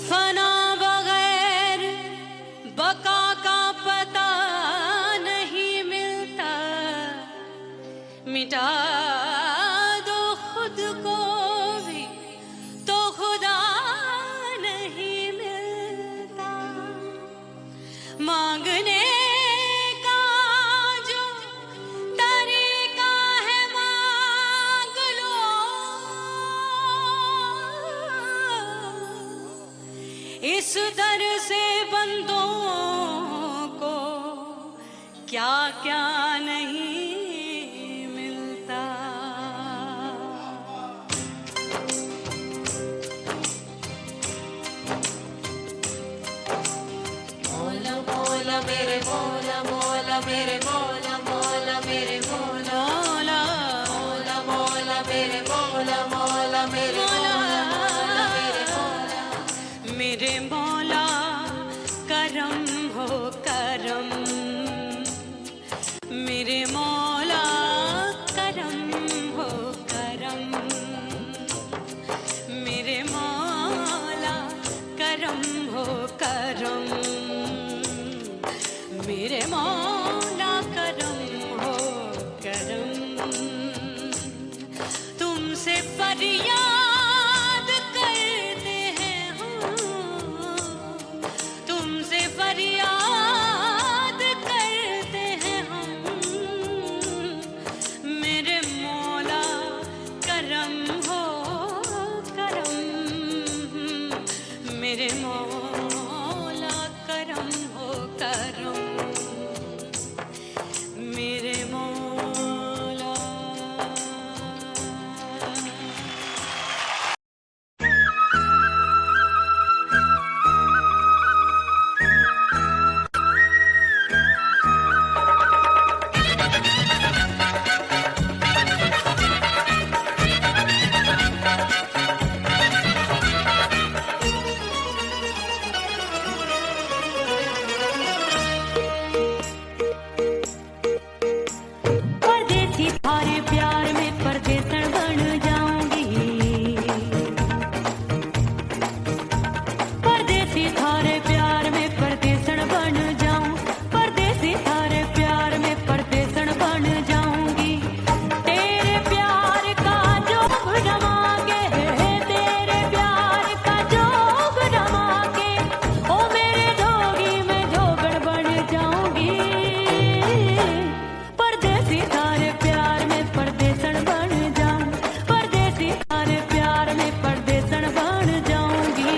फना बगैर बका का पता नहीं मिलता, मिटा दो खुद को भी तो खुदा नहीं मिलता। मांगने का जो तरीका है मांग लो, इस दर से बंदों को क्या क्या नहीं मिलता। मौला मौला मेरे मौला मौला मेरे मौला मौला मेरे मौला मौला मौला मेरे मौला मौला मेरे मौला मेरे मौला मेरे मौला करम हो करम, मेरे मौला करम हो करम, मेरे मौला करम हो करम, मेरे मौला करम हो करम। तुमसे फरियाद करते हैं हम, तुमसे फरियाद करते हैं हम, मेरे मौला करम हो करम, मेरे मौला करम हो करम, मेरे मौला। परदेसी थारे प्यार में परदेसन बन जाऊंगी, परदेसी थारे प्यार में परदेसन बन जाऊं, परदेसी थारे प्यार में परदेसन बन जाऊंगी। तेरे प्यार का जोग रमा के, तेरे प्यार का जोग रमा के, ओ मेरे जोगी में जोगड़ बन जाऊंगी। परदेसी थारे प्यार में परदेसन बन जाऊं, परदेसी थारे प्यार में परदेसन बन जाऊंगी।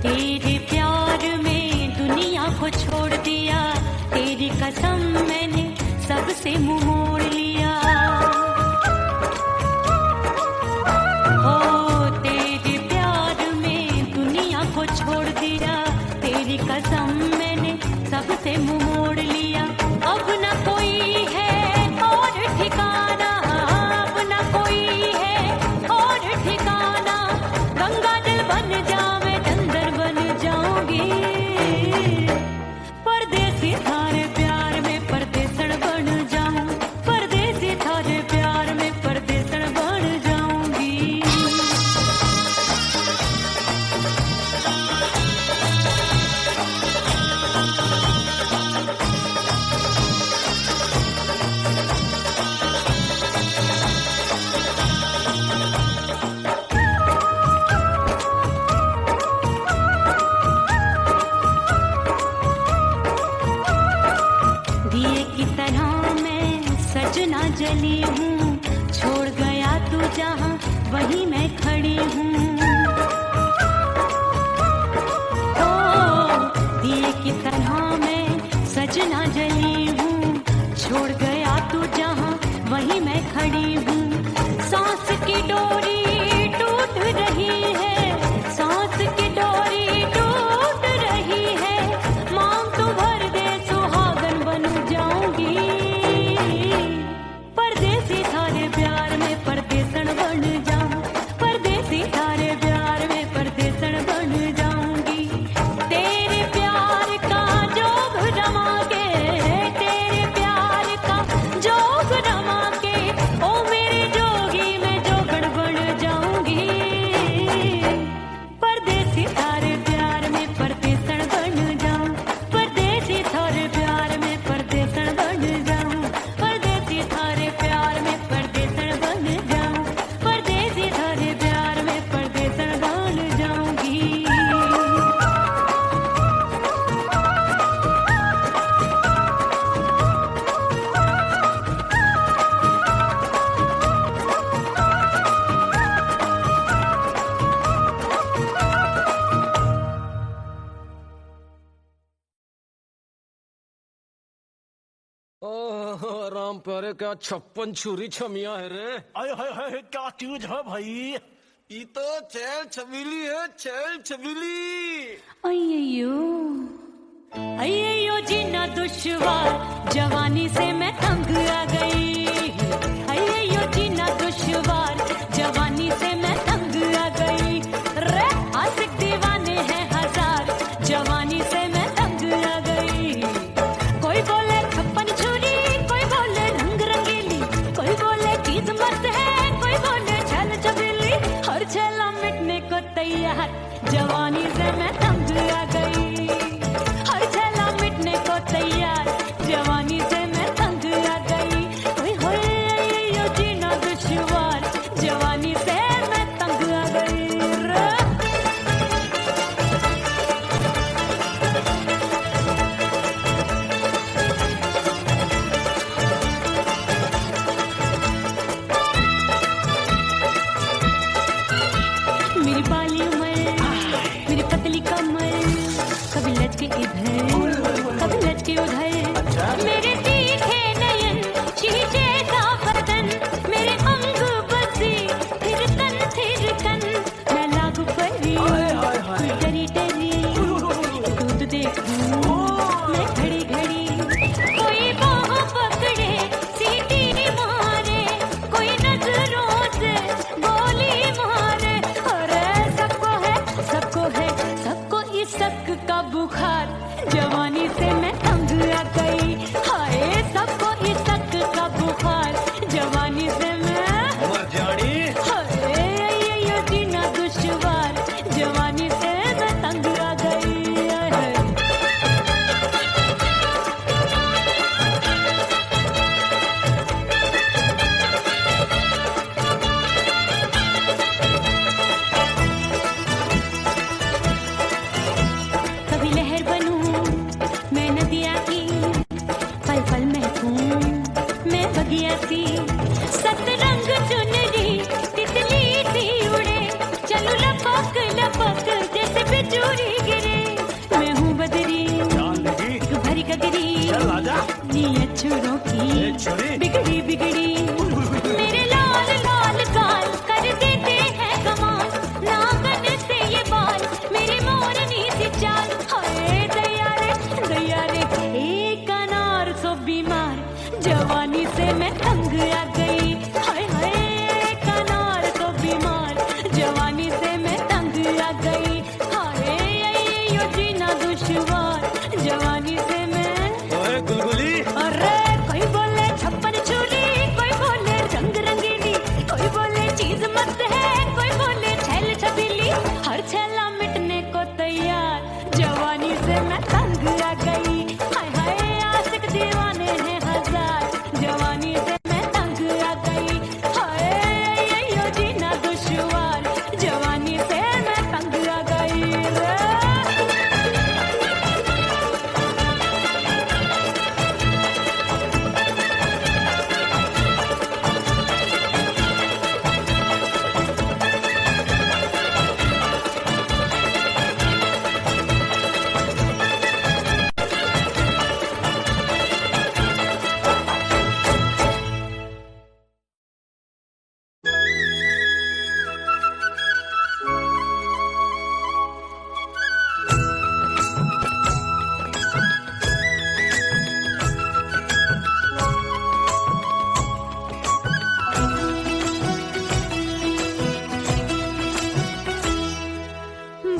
तेरे प्यार में दुनिया को छोड़ दिया, तेरी कसम मैंने सबसे मुंह मोड़ लिया। हो तेरे प्यार में दुनिया को छोड़ दिया, तेरी कसम मैंने सबसे मुंह मोड़ लिया। अब न कोई है और ठिकाना, अब न कोई है और ठिकाना, गंगा जल बन जावे चंदन बन जाऊंगी। परदेसी थारे प्यार में परदेसन बन जाऊं, परदेसी थारे प्यार में परदेसन बन जाऊंगी। दिए की तरह मैं सजना जली हूँ, छोड़ गया तू जहाँ वहीं मैं खड़ी हूँ। ओ दिए की तरह मैं सजना जली हूँ, छोड़ गया तू जहाँ वहीं मैं खड़ी हूँ। सांस की डोरी टूट रही है, सांस की डोरी टूट रही है, मांग तू भर दे सुहागन बन जाऊंगी। परदेसी थारे प्यार में परदेसन ओह राम प्यारे, क्या 56 छुरी छमिया है रे। आय हाय हाय, क्या चीज है भाई? ये तो चैल छबीली है, चैल छबीली। अय्यो अय्यो जीना दुश्वार, जवानी से मैं तंग आ गई। अय्यो जीना दुश्वार, जवानी से मैं तंग आ गई। रे आशिक दीवाने हैं हजार, जवानी से मैं तंग आ गई। कोई बोले 56 छुरी, कोई बोले रंग रंगीली, कोई बोले चीज मस्त है, कोई बोले छल छबीली। हर छेला मिटने को तैयार, जवानी से मैं तंग आ गई। हर छेला मिटने को तैयार, जवानी से मैं तंग आ गई। ओए होए यो जीना दुश्वार, जवानी से मैं तंग आ गई रे। मेरी बाली उमर, मेरी पतली कमर, कभी लचके इधर, कभी लचके उधर। मेरे तीखे नयन, शीशे सा बदन, मेरे अंग बसी, फिर तन, मैं लागू परी, कोई डरी डरी, दूध देखूं मैं घड़ी घड़ी। कोई बाह पकड़े, सीटी मारे, कोई नजरों से गोली मारे। अरे सबको है, सबको इस शक का बुखार, जवानी से मैं तंग आ गई। हाय सबको इस शक का बुखार, जवानी से मैं मर जानी। हाय ये जीना दुश्वार, जवानी से मैं तंग आ गई। हाय। कभी लहर बनूं मैं नदिया की, पल पल महकूं मैं बगिया सी। सतरंग चुनरी तितली सी उड़े, चलूं लपक लपक जैसे बिजूरी गिरे। मैं हूँ बदरी, जान लगी, भरी गगरी, चल आजा। नीयत छुरों ए की छुरी। बिगड़ी बिगड़ी। मेरे लाल लाल गाल कर देते हैं कमाल, नागन से ये बाल, मेरी मोरनी सी चाल। हाय दैया रे, एक अनार सो बीमार, जवानी से मैं तंग आ गई। हाय हाय एक अनार सो बीमार, जवानी से मैं तंग आ गई। हाय यो जीना दुश्वार, जवानी से मैं। ओए गुलगुली, अरे कोई बोले 56 छुरी, कोई बोले रंग रंगीली, कोई बोले चीज मस्त है, कोई बोले छैल छबीली। हर छेला मिटने को तैयार, जवानी से मैं तंग आ गई। हाय हाय आशिक दीवाने हैं हजार, जवानी से मैं तंग आ गई। हाय यो जीना दुश्वार, जवानी से मैं तंग आ गई रे।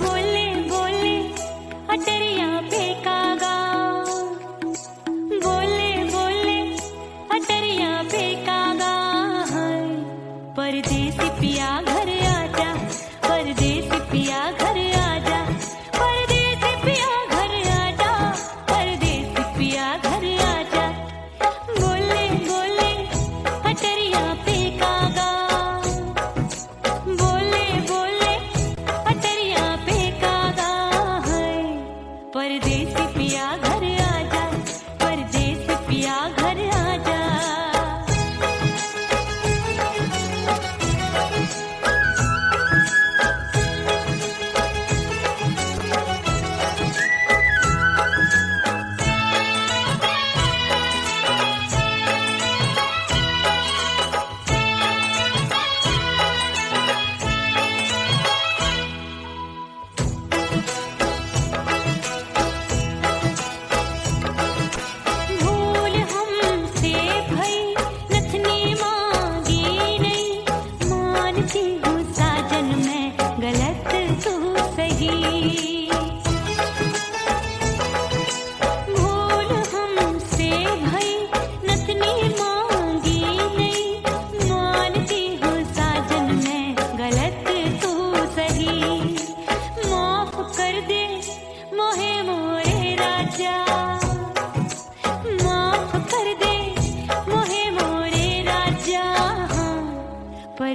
बोले बोले अटरिया पे कागा, बोले बोले अटरिया पे कागा। परदेसी पिया घर आजा, परदेसी पिया घर आजा, परदेसी पिया घर आजा, परदेसी पिया घर आजा। बोले बोले अटरिया पे कागा, बोले बोले अटरिया पे कागा है। परदेसी पिया घर आजा, परदेसी पिया घर आजा।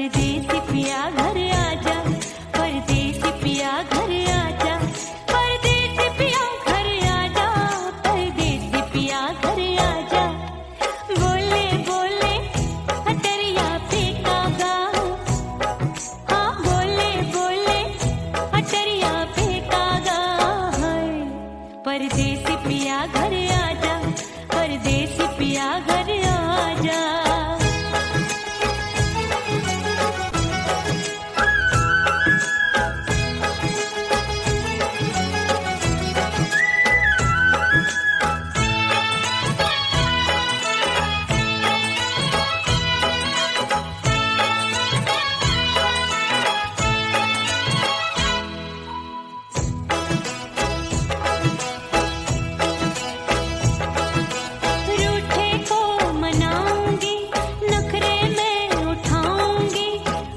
परदेसी पिया घर आजा, परदेसी पिया घर आजा, परदेसी पिया घर आजा, परदेसी पिया घर आजा। बोले बोले अटरिया पे कागा, हाँ बोले बोले अटरिया पे कागा है। परदेसी पिया घर आजा, परदेसी पिया घर आजा। रूठे को मनाऊंगी, नखरे में उठाऊंगी,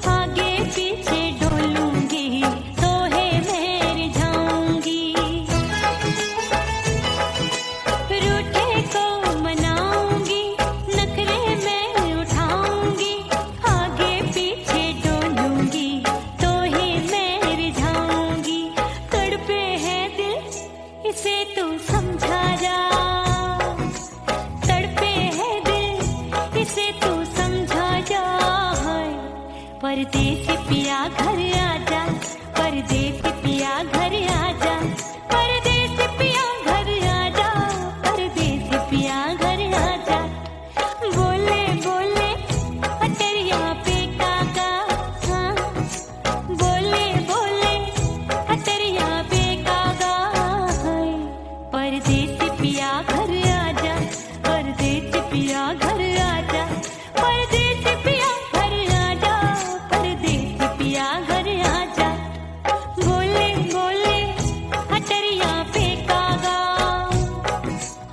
आगे पीछे डोलूंगी, तोहे में रिझाऊंगी। रूठे को मनाऊंगी, नखरे में उठाऊंगी, आगे पीछे डोलूंगी, तोहे में रिझाऊंगी। तड़पे है दिल इसे तू समझा जा, तड़पे है दिल इसे तू समझा जा। परदेसी पिया घर आजा, परदेसी पिया घर आजा, परदेसी पिया घर आजा, परदेसी पिया घर आजा। बोले बोले अटरिया पे कागा, हाँ बोले बोले अटरिया पे कागा है। परदेसी पिया घर आजा, परदेसी पिया घर आजा, परदेसी पिया घर आजा, परदेसी पिया घर आजा। बोले बोले अटरिया पे कागा,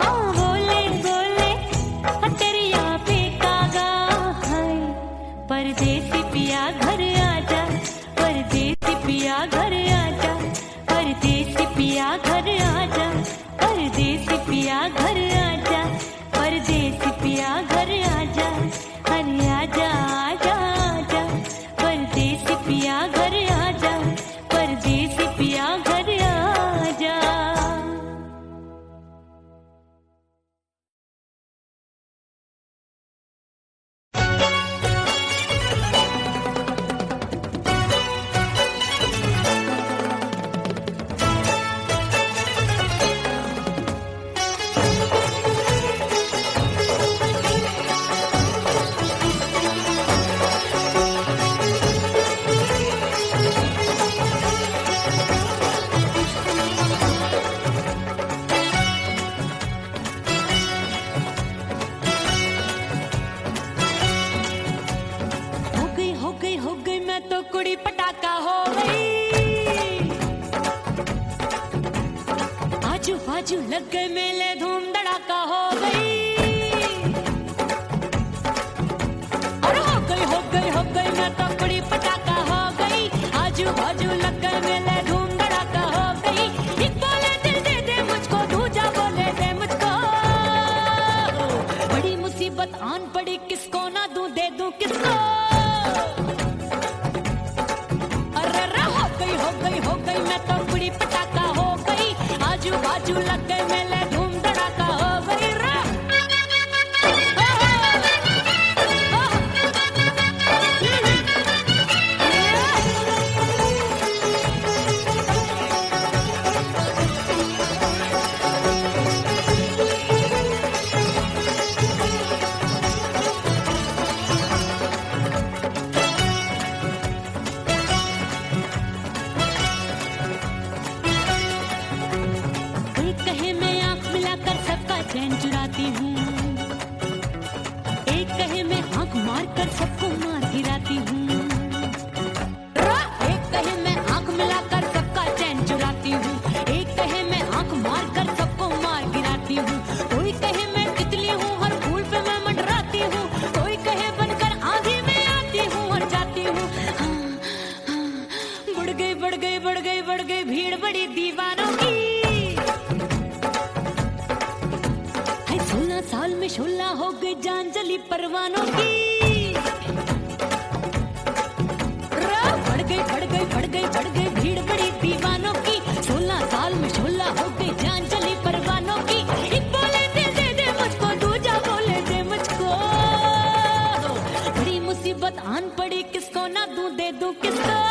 हाँ बोले बोले अटरिया पे कागा है। परदेसी पिया घर आजा, परदेसी पिया घर आजा, परदेसी पिया घर आजा, परदेसी पिया घर आजा, परदेसी पिया घर आजा। अरे आजा आजा आजा, परदेसी पिया घर आजा, परदेसी पिया घर आजा। हो गई मैं तो कुड़ी पटाखा हो गई। आजू बाजू लग गए मेले, धूम धड़ाका हो गई। और हो गई मैं तो कुड़ी पटाखा हो गई। आजू बाजू लग गए मेले, धूम धड़ाका हो गई। एक बोले दिल दे दे मुझको, दूजा बोले दे मुझको। बड़ी मुसीबत आन पड़ी, किसको ना दूं दे दूं किसको। हो गई मैं तो कुड़ी पटाखा हो गई। आजू बाजू लग गए मेले, धूम धड़ाका हो गई। चैन चुराती हूँ, एक कहे मैं आंख मार कर सबको मार गिराती हूँ। एक कहे मैं आंख मिलाकर सबका चैन चुराती हूँ, एक कहे मैं आंख मार कर सबको मार गिराती हूँ। कोई कहे मैं तितली हूँ, हर फूल पे मैं मंडराती हूँ। कोई कहे बनकर आंधी में आती हूँ और जाती हूँ। बढ़ गई भीड़ बड़ी दीवानों की। 16 साल में शोला हो गई जान जली परवानों की। पड़ी किसको ना दूं दे दूं किसको।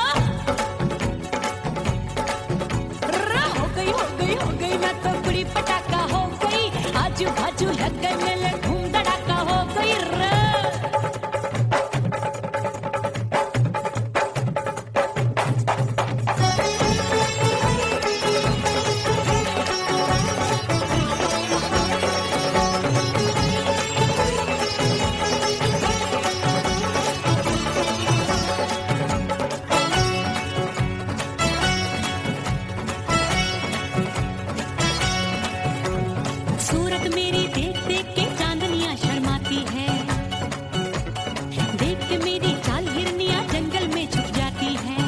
हो गई मैं तो कुड़ी पटाखा हो गई, आजू बाजू लग गए मेले धूम धड़ाका हो गई रे। सूरत मेरी देख देख के चांदनियां शर्माती है, देख के मेरी चाल हिरनियां जंगल में छुप जाती है।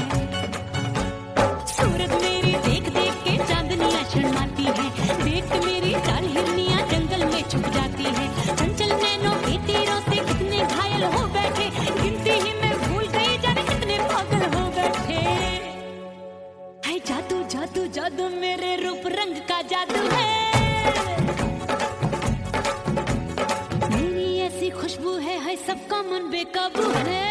सूरत मेरी देख देख के चांदनियां शर्माती है, देख के मेरी चाल हिरनियां जंगल में छुप जाती है। चंचल नैनों के तीरों से कितने घायल हो बैठे, गिनती ही मैं भूल गई जाने कितने पागल हो बैठे। है जादू जादू जादू मेरे रूप रंग का जादू है, खुशबू है सबका मन बेकाबू है।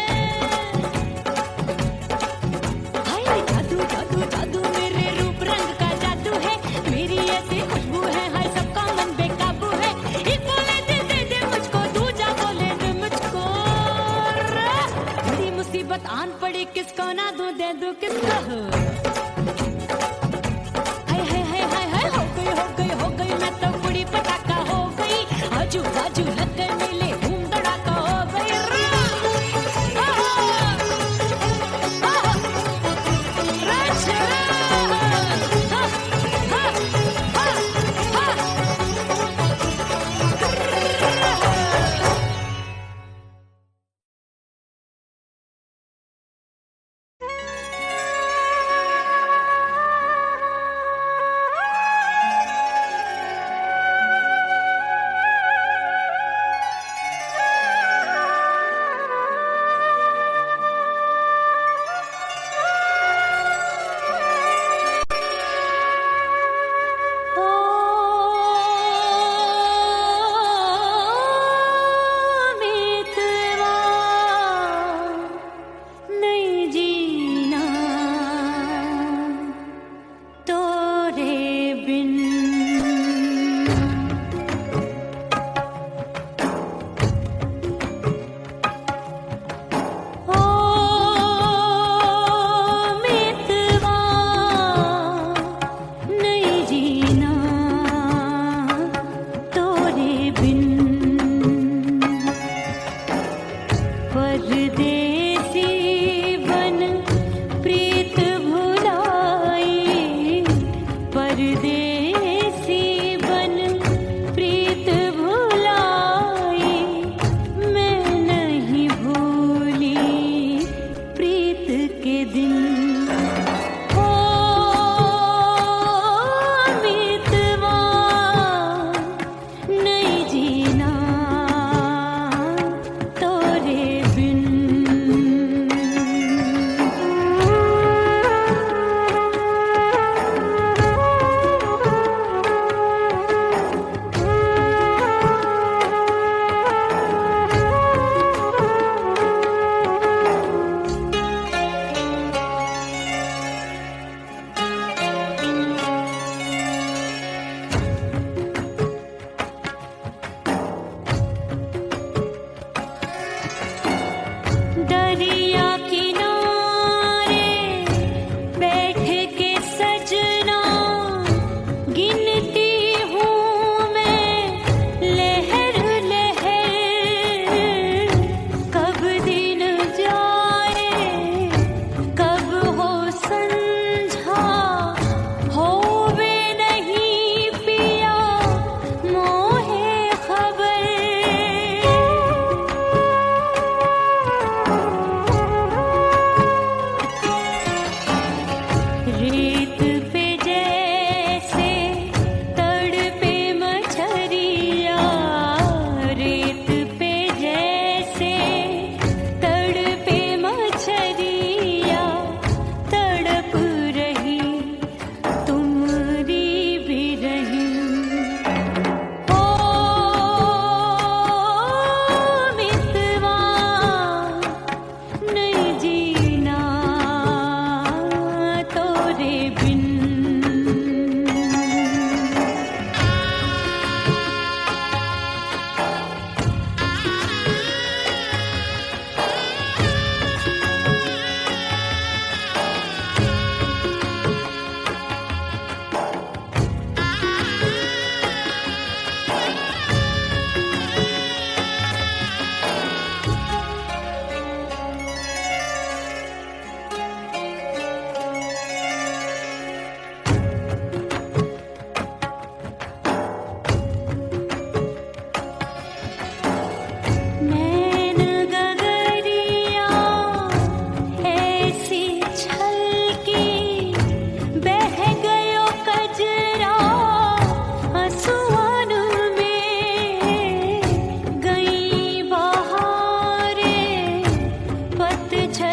हाय जादू जादू जादू मेरे रूप रंग का जादू है, मेरी ऐसी खुशबू है हाय सबका मन बेकाबू है। एक बोले दे दे मुझको, दूजा बोले दे मुझको, बड़ी मुसीबत आन पड़ी किसको ना दूं दे दूं किसको। हाय हो गई मैं तो बड़ी पटाखा हो गई, आजू बाजू लग गए मेले धूम धड़ाका हो गई रे।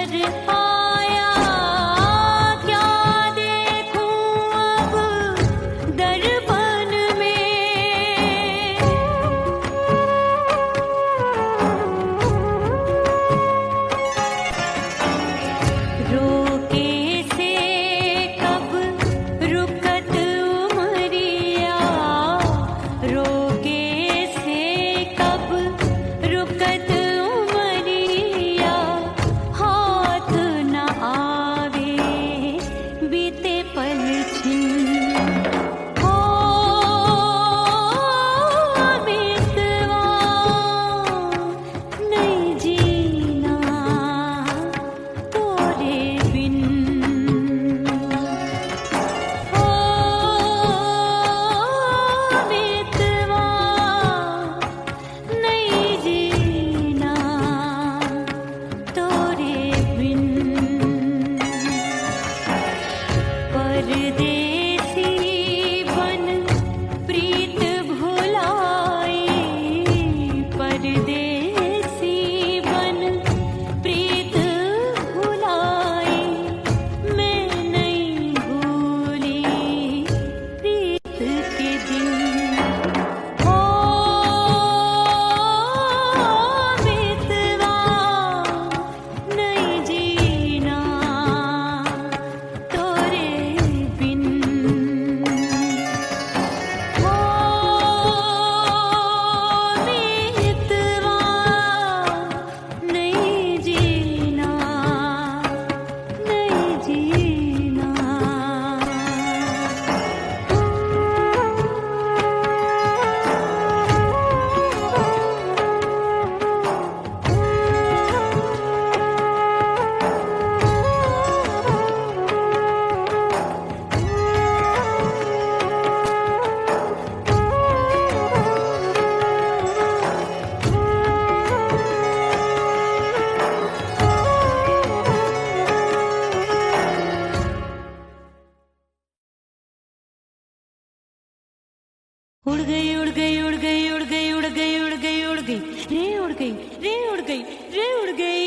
नजर आया, क्या देखूं अब दर्पण में। रोके से कब रुकत उमरिया, रोके से कब रुकत उमरिया, हाथ न आवे बीते पल छिन। हो बीतवा नहीं जीना तोरे बिन। हो बीतवा नहीं जीना तोरे बिन। परदेसी बन प्रीत भुलाई, परदेसी बन प्रीत भुलाई, मैं नहीं भूली प्रीत के दिन। हो बीतवा नहीं जीना तोरे बिन। हो बीतवा नहीं जीना, नहीं जीना। उड़ गई उड़ गई उड़ गई उड़ गई उड़ गई उड़ गई उड़ गई रे उड़ गई रे उड़ गई रे उड़ गई।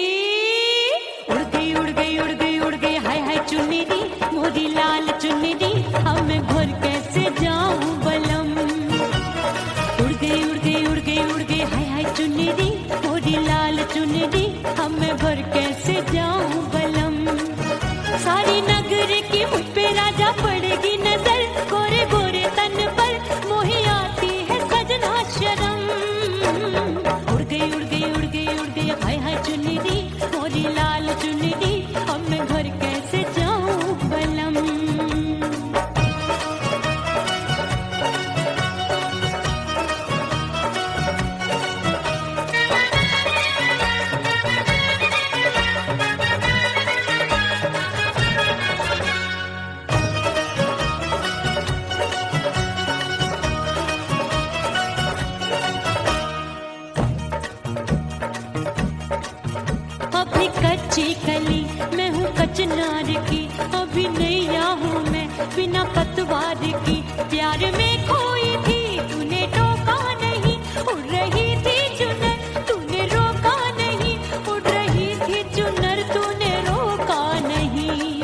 उड़ गई उड़ गई उड़ गई उड़ गई हाय हाय चुन्नी दी मोरी लाल चुन्नी दी, अब मैं घर कैसे जाऊं बलम। उड़ गई उड़ गई उड़ गई उड़ गई हाय हाय चुन्नी दी मोरी लाल चुन्नी दी, अब मैं घर कैसे जाऊं बलम। सारी नगर की मुझ पे राजा पड़ेगी नजर, गोरे गोरे तन पर मोही आती है सजना शर्म। उड़ गई उड़ गई उड़ गई उड़ गई हाय हाय चुन्नी दी मोरी लाल चुन्नी दी, अब मैं घर कैसे जाऊं बलम। अभी कच्ची कली मैं हूँ कचनार की, अभी नैया हूँ मैं बिना पतवार की। प्यार में खोई थी तूने टोका नहीं, उड़ रही थी चुनर तूने रोका नहीं, उड़ रही थी चुनर तूने रोका नहीं।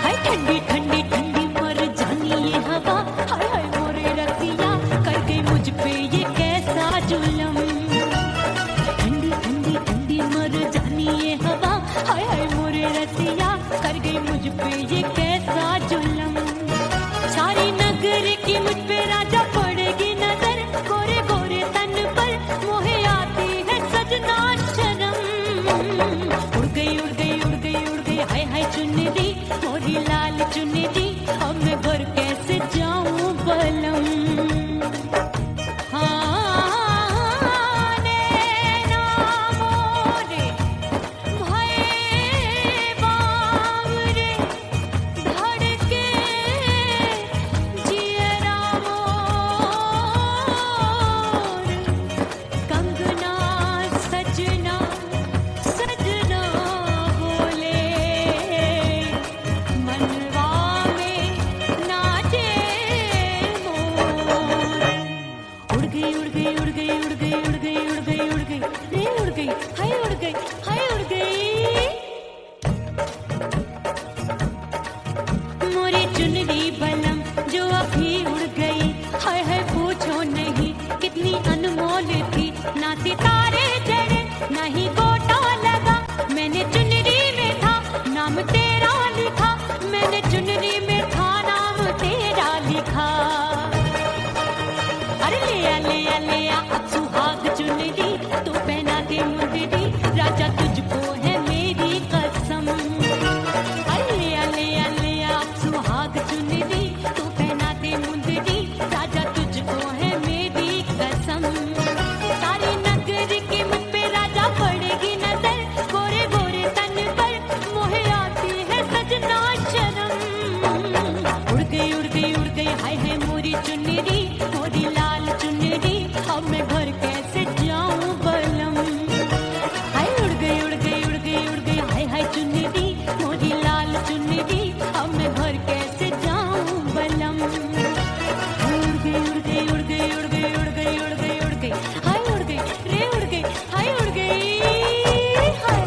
हाय ठंडी ठंडी ठंडी मर जानी ये हवा, हाय हाय मोरे रसिया कर गई मुझ पे ये कैसा जुल्म। ठंडी ठंडी ठंडी मर जानी ये हवा, हाय हाय मोरे रसिया कर गई मुझ पे ये कैसा जुल्म। सारी नगर की मुझ पे राजा पड़ेगी नजर, गोरे गोरे तन पर मोहे आती है सजना शर्म। उड़ गई उड़ गई उड़ गई उड़ गई हाय हाय चुन्नी दी मोरी लाल चुन्नी दी, अब मैं घर कैसे जाऊं बलम। कंगना सजना सजना चुनरी मोरी लाल चुनरी, अब मैं घर कैसे जाऊं बलम। हाय उड़ गई उड़ गई उड़ गई उड़ गई, हाय हाय चुनरी मोरी लाल चुनरी, अब मैं घर कैसे जाऊं बलम। उड़ गई उड़ गई उड़ गई उड़ गई उड़ गई उड़ गई उड़ गई, हाय उड़ गई रे उड़ गई, हाय उड़ गई हाय।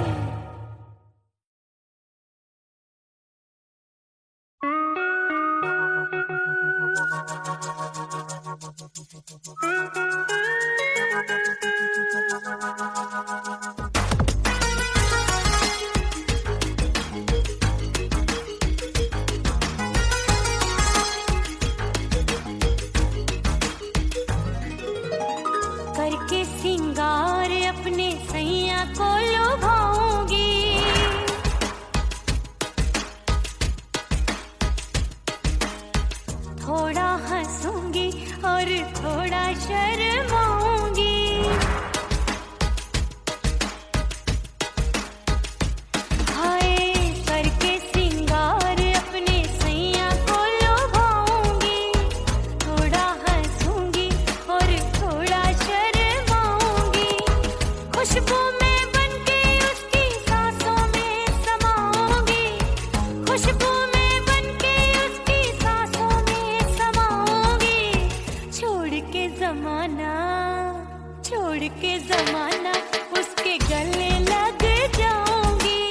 करके सिंगार अपने सैया को लुभाऊंगी, थोड़ा हंसूंगी और थोड़ा शर्माऊंगी। हाय करके सिंगार अपने सैया को लुभाऊंगी, थोड़ा हंसूंगी और थोड़ा शर्माऊंगी। खुशबू में बनके उसकी सांसों में समाऊंगी, खुशबू में बनके उसकी सांसों में समाऊंगी। छोड़ के जमाना उसके गले लग जाऊंगी,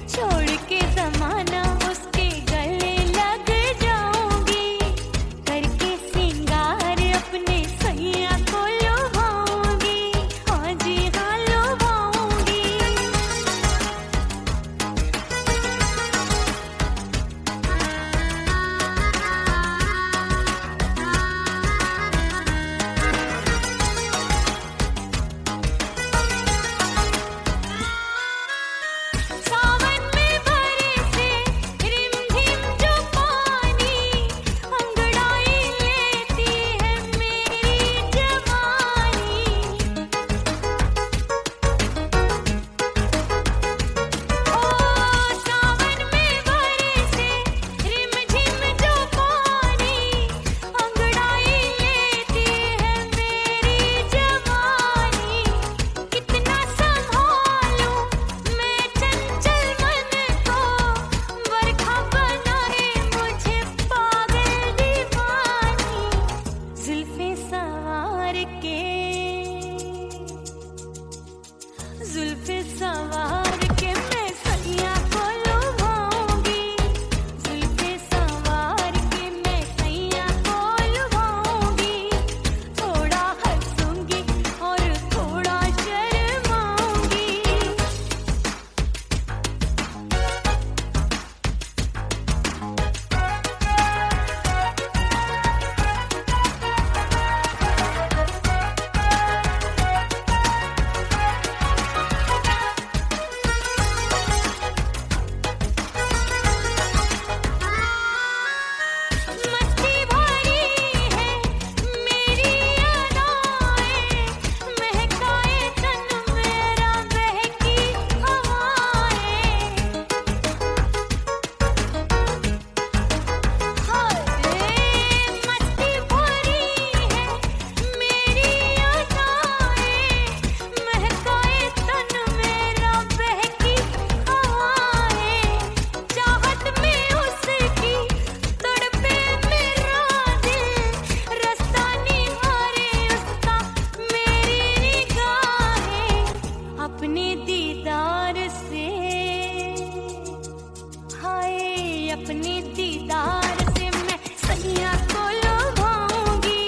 छोड़ के जमाना उसके गले लग जाऊंगी। करके सिंगार अपने सैया को लुभाऊंगी, हाँ जी हाँ लुभाऊंगी। सावन में बरसे रिमझिम जो पानी, अंगड़ाई लेती है मेरी जवानी। ओ सावन में बरसे रिमझिम जो पानी, अंगड़ाई लेती है मेरी जवानी। कितना संभालूं मैं चंचल मन को, बरखा बनाए मुझे पागल दीवानी। जुल्फे सवार के मैं सैया को लुभाऊंगी, जुल्फे सवार के मैं सैया को लुभाऊंगी। थोड़ा हंसूंगी और थोड़ा शर्माऊंगी। मस्ती भरी है मेरी अदाएं, महकाए तन मेरा बहकी हवाएं। हाय मस्ती भरी है मेरी अदाएं, महकाए तन मेरा बहकी हवाएं। चाहत में उसकी तड़पे मेरा दिल, रास्ता निहारे उसका मेरी निगाहें। अपने दीदार से हाय अपने दीदार से मैं सैया को लुभाऊंगी,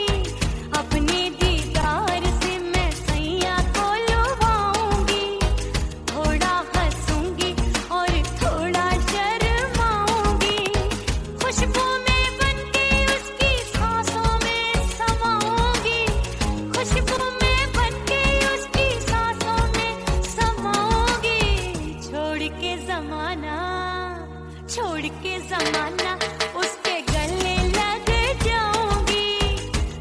अपने दीदार से मैं सैया को लुभाऊंगी। थोड़ा हंसूंगी और थोड़ा शर्माऊंगी। खुशबू में बनके उसकी सांसों में समाऊंगी, खुशबू में बनके उसकी सांसों में समाऊंगी। छोड़ के जमाना उसके गले लग जाऊंगी,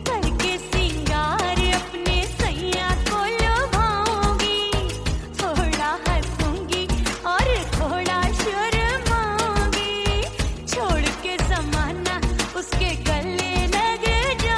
करके सिंगार अपने सैया को लुभाऊंगी। थोड़ा हंसूंगी और थोड़ा शर्माऊंगी, छोड़ के जमाना उसके गले लग जाऊंगी।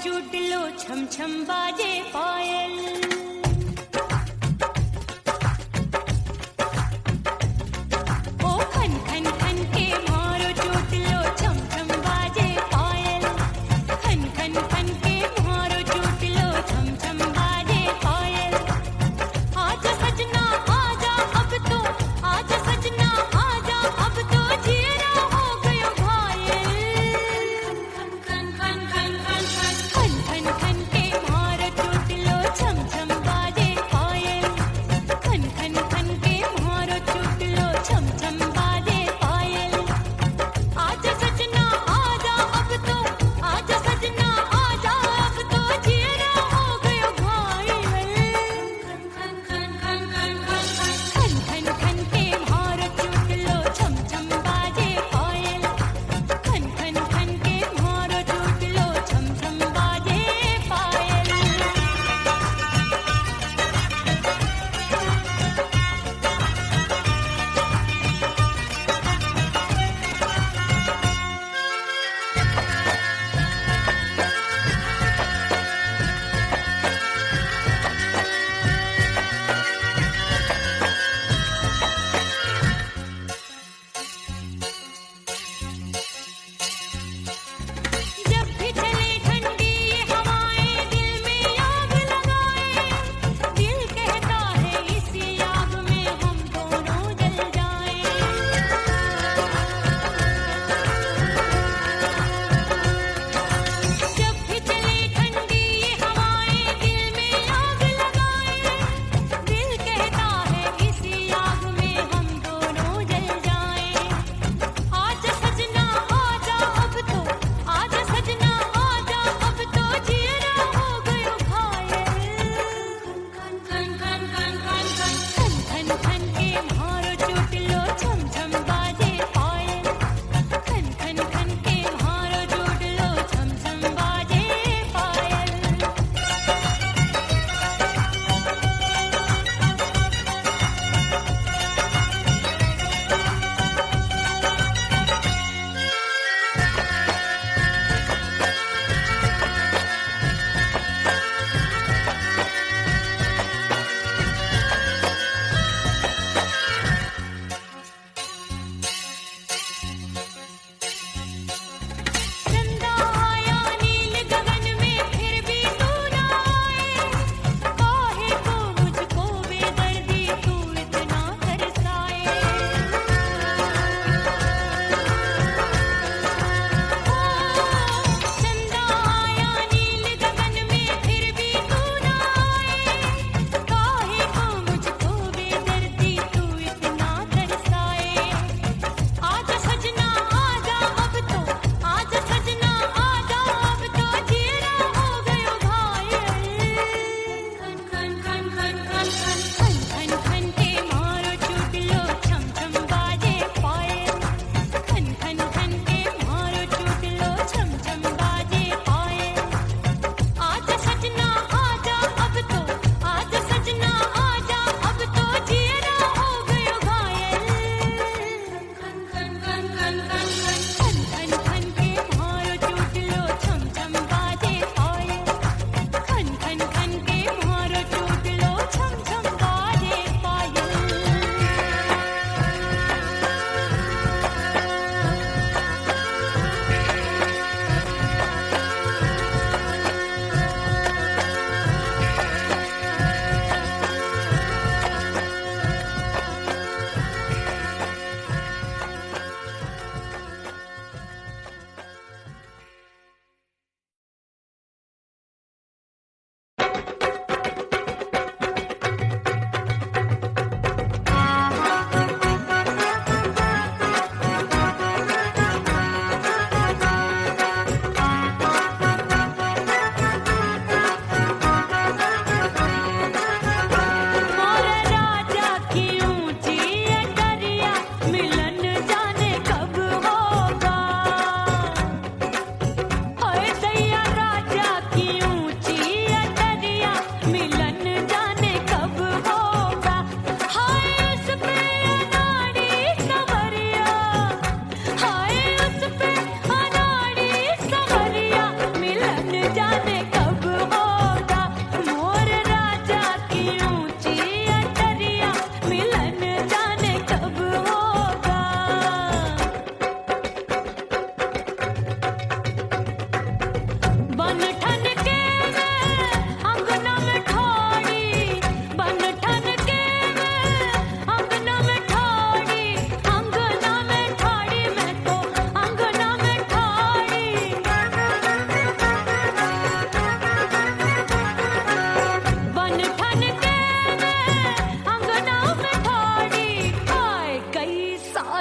चूट लो छम छम बाजे पायल ओ खन खन खन के मारो चूट लो छम छम बाजे पायल खन खन खन के मारो चूट लो छम छम बाजे पायल आजा सजना आजा अब तो आजा सजना आजा अब तो जीरा हो गयो घायल खन खन खन खन खन खन खन खन के मारो चूट लो छम छम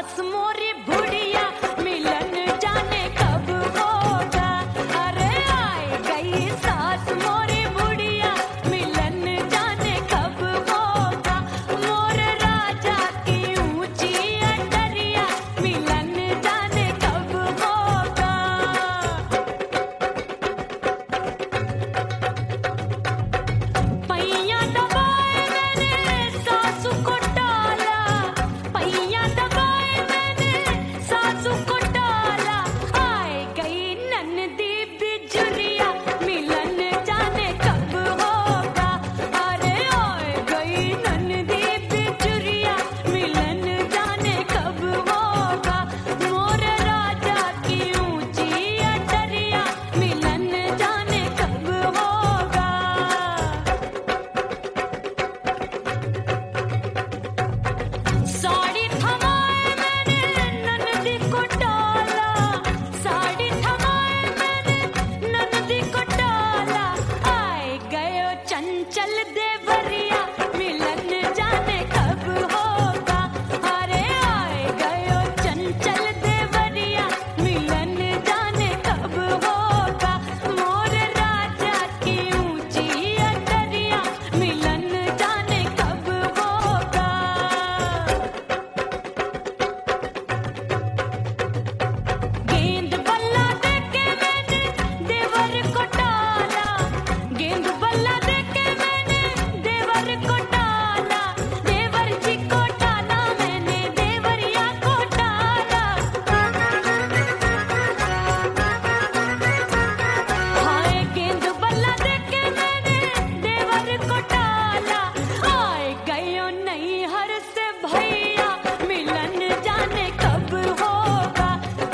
सास मोरी बुढ़िया मिलन जाने कब होगा। अरे आए गई सास मोरी बुढ़िया मिलन जाने कब होगा। मोर राजा की ऊंची अटरिया मिलन जाने कब होगा। पैया दबाए मैंने सासू को टाला, पैया दबाए मैंने सासू को टाला। आए गई ननदी बिजुरिया मिलन जाने कब होगा। अरे आए गई ननदी बिजुरिया मिलन जाने कब होगा। मोर राजा की ऊंची अटरिया मिलन जाने कब होगा। साड़ी थमाए मैंने ननदी को टाला, साड़ी थमाए मैंने ननदी को टाला। आए गयो चंचल देवरिया मिलन जाने कब होगा। अरे आए गयो चंचल देवरिया मिलन जाने कब होगा। मोर राजा की ऊंची अटरिया मिलन जाने कब होगा। गेंद बल्ला देके मैंने देवर को टाला, गेंद बल्ला देके मैंने देवर को टाला। देवर जी को टाला मैंने देवरिया को टाला। हाय गेंद बल्ला देके मैंने देवर को टाला। आए गयो नैहर से भैया मिलन जाने कब होगा।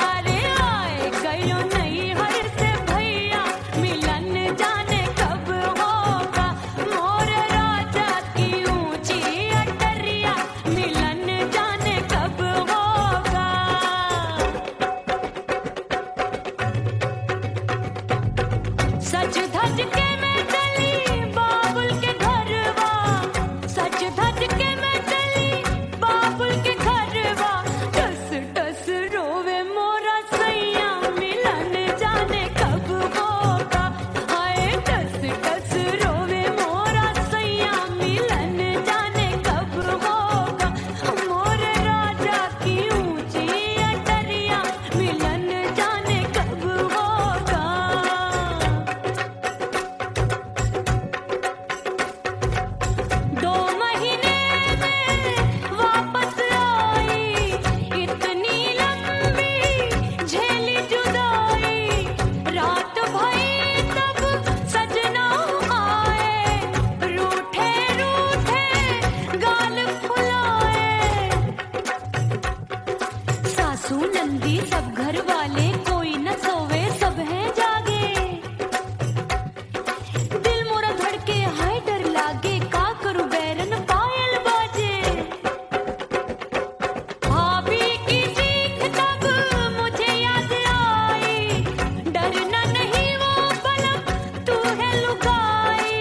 अरे आए गयो नैहर से भैया मिलन जाने कब होगा। मोर राजा की ऊंची अटरिया मिलन जाने कब होगा। सच धज के मैं चली बाबुल के घरवा, सच धज के मैं चली बाबुल के घरवा। टस टस रोवे मोरा सैया मिलन जाने कब होगा। हाय टस टस रोवे मोरा सैया मिलन जाने कब होगा। मोर राजा की ऊंची अटरिया मिलन जाने कब होगा। दो महीने में वापस आई, इतनी लंबी झेली जुदाई। रात भई तब सजना आए, रूठे रूठे गाल फुलाए। सासू नंदी सब घर वाले कोई न सोवे सब हैं जागे। दिल मोरा धड़के हाय डर लागे का करूं बैरन पायल बाजे। भाभी की चीख तब मुझे याद आई, डरना नहीं वो बलम तू है लुगाई।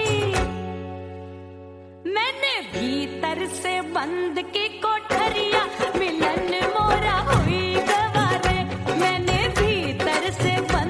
मैंने भीतर से बंद की कोठरिया मिलन मोरा हुई गवारे। मैंने भीतर से बंद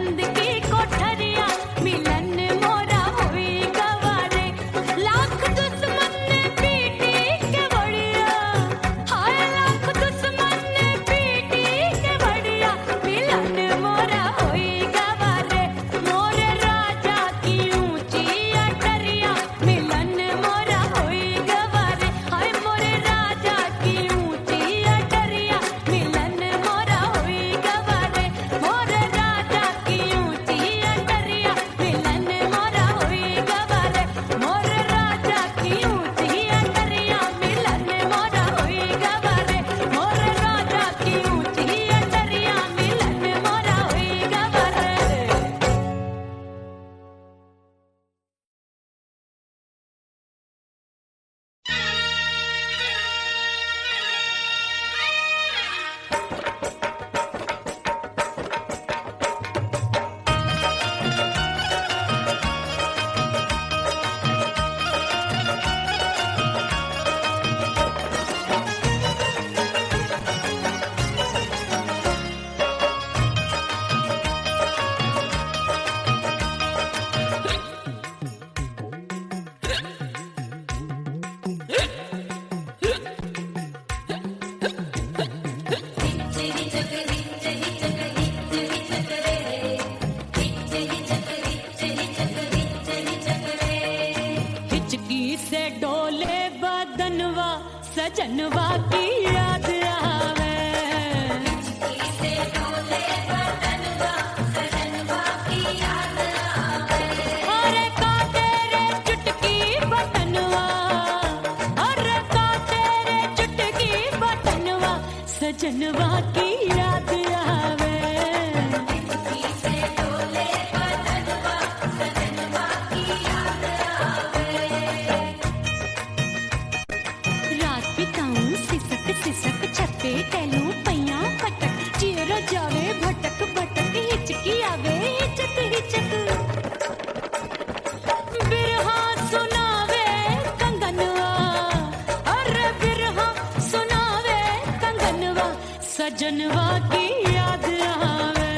सजनवा की याद आवे,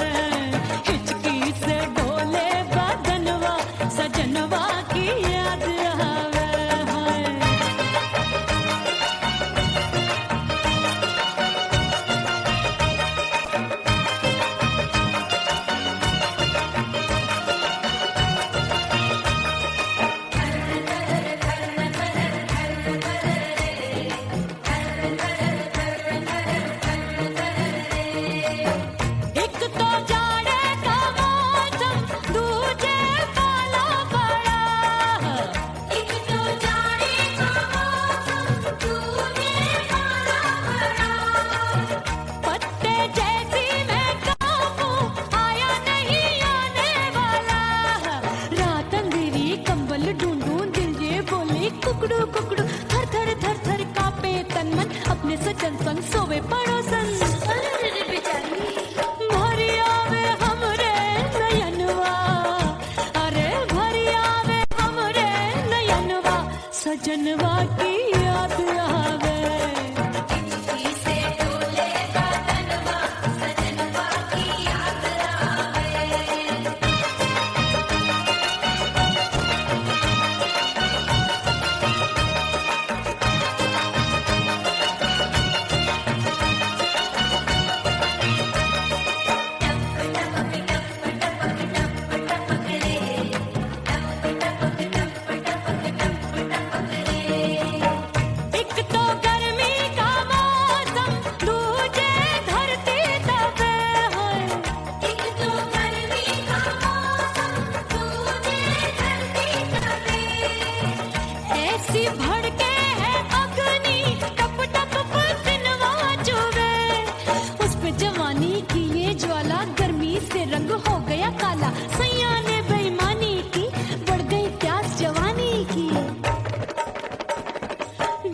हिचकी से डोले बदनवा, सजनवा की याद आवे हाय। एक तो जाड़े का मौसम, दूजे पाला पड़ा। एक तो जाड़े का मौसम, दूजे पाला पड़ा। पत्ते जैसी मैं कांपूं, आया नहीं आने वाला। रात अंधेरी कंबल ढूंढूं, दिल ये बोले कुकड़ू कुकड़ू। थर थर थर थर कांपे तन मन, अपने सजन संग सोवे पड़ोसन। भरी आवे हमरे नयनवा, अरे भरी आवे हमरे नयनवा, सजनवा की याद आवे। से डोले बदनवा, सजनवा की याद आवे। एक तो गर्मी का मौसम, दूजे धरती तपे है। एक तो गर्मी का मौसम, दूजे धरती तपे। ऐसी भड़के है अग्नि, टप टप पसीनवा चुभे। उस पे जवानी की ये ज्वाला, गर्मी से रंग हो गया काला। सैया ने बेईमानी की, बढ़ गई प्यास जवानी की।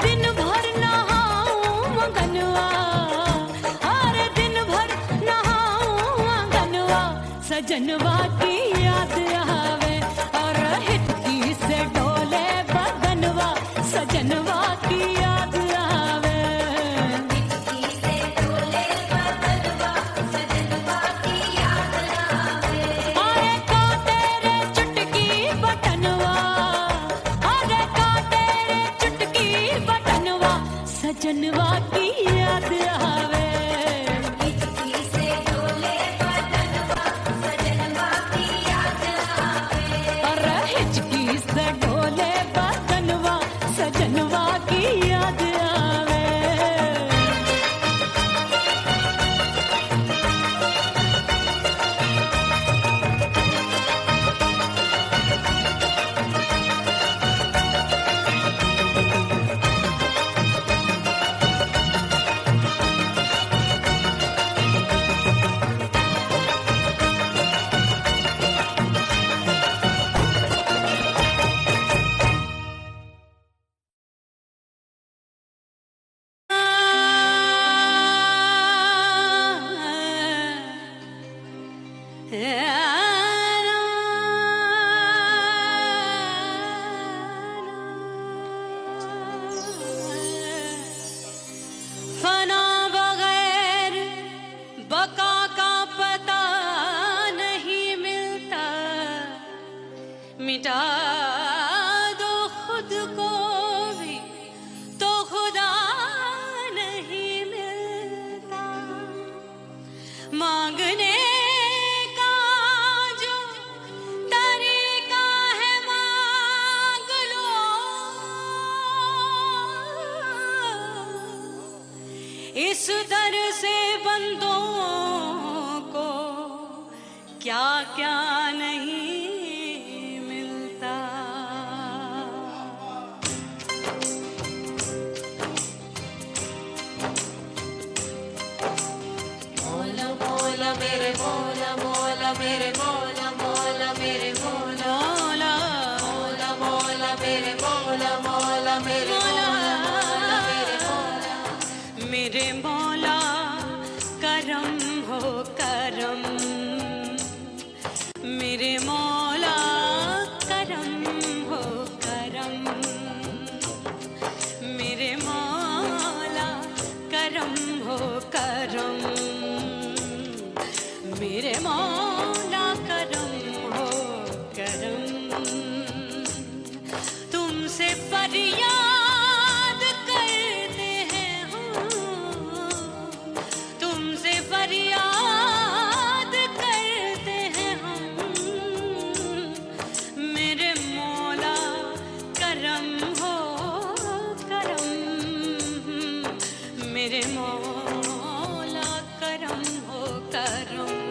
दिन भर नहाऊं आंगनवा, अरे दिन भर नहाऊं आंगनवा, सजनवा की याद आवे। और हिचकी से डोले बदनवा, सजनवा की याद आवे। हिचकी से डोले बदनवा, सजनवा की याद आवे। अरे का तेरे चुटकी बटनवा, अरे का तेरे चुटकी बटनवा, सजनवा की याद आवे। हिचकी से डोले बदनवा, सजनवा की याद आवे। अरे हिचकी से डोले बदनवा, सजनवा की याद आवे। फना बगैर बका का पता नहीं मिलता, मिटा दो खुद को भी तो खुदा नहीं मिलता। मांगने का जो तरीका है मांग लो, इस दर से बंदों को क्या क्या नहीं मिलता। मौला मौला मेरे मौला, मौला मेरे मौला, मौला मेरे मौला, मौला मौला मेरे मौला, मौला मेरे मौला, मौला मेरे मौला। मेरे मौला करम हो करम, मेरे मौला करम हो करम, मेरे मौला करम हो करम। करूं